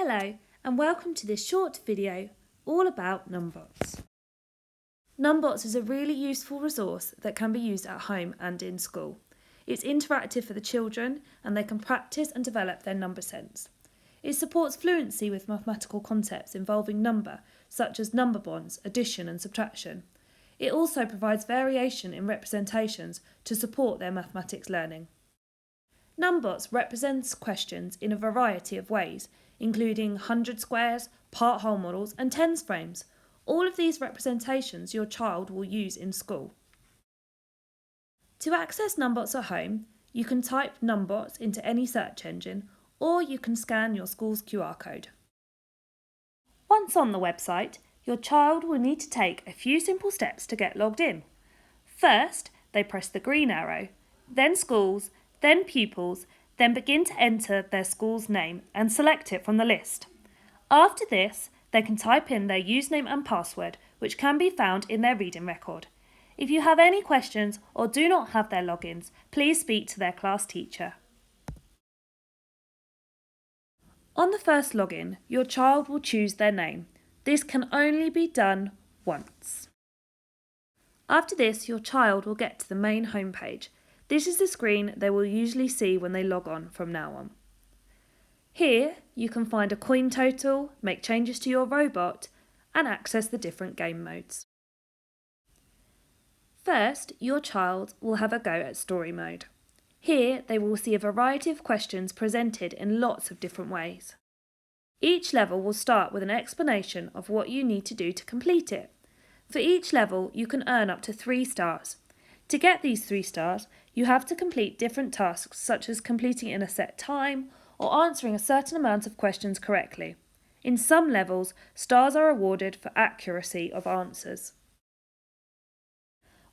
Hello and welcome to this short video all about Numbots. Numbots is a really useful resource that can be used at home and in school. It's interactive for the children and they can practice and develop their number sense. It supports fluency with mathematical concepts involving number, such as number bonds, addition and subtraction. It also provides variation in representations to support their mathematics learning. Numbots represents questions in a variety of ways, including 100 squares, part-whole models and tens frames. All of these representations your child will use in school. To access Numbots at home, you can type Numbots into any search engine or you can scan your school's QR code. Once on the website, your child will need to take a few simple steps to get logged in. First, they press the green arrow, then Schools, then Pupils, then begin to enter their school's name and select it from the list. After this, they can type in their username and password, which can be found in their reading record. If you have any questions or do not have their logins, please speak to their class teacher. On the first login, your child will choose their name. This can only be done once. After this, your child will get to the main homepage. This is the screen they will usually see when they log on from now on. Here you can find a coin total, make changes to your robot and access the different game modes. First, your child will have a go at story mode. Here they will see a variety of questions presented in lots of different ways. Each level will start with an explanation of what you need to do to complete it. For each level you can earn up to 3 stars. To get these 3 stars, you have to complete different tasks such as completing in a set time or answering a certain amount of questions correctly. In some levels, stars are awarded for accuracy of answers.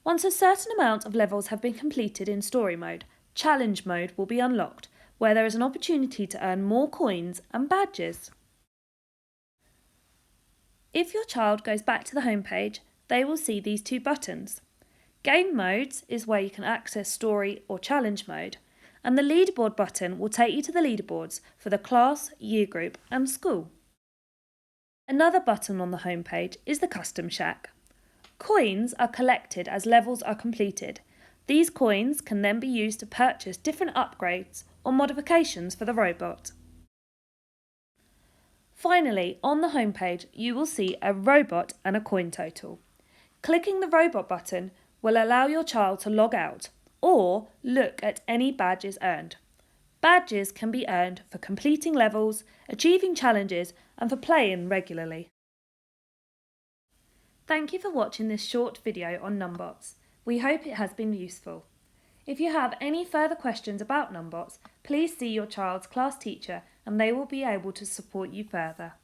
Once a certain amount of levels have been completed in story mode, challenge mode will be unlocked, where there is an opportunity to earn more coins and badges. If your child goes back to the home page, they will see these 2 buttons. Game modes is where you can access story or challenge mode, and the leaderboard button will take you to the leaderboards for the class, year group and school. Another button on the home page is the custom shack. Coins are collected as levels are completed. These coins can then be used to purchase different upgrades or modifications for the robot. Finally, on the home page, you will see a robot and a coin total. Clicking the robot button will allow your child to log out or look at any badges earned. Badges can be earned for completing levels, achieving challenges and for playing regularly. Thank you for watching this short video on Numbots. We hope it has been useful. If you have any further questions about Numbots, please see your child's class teacher and they will be able to support you further.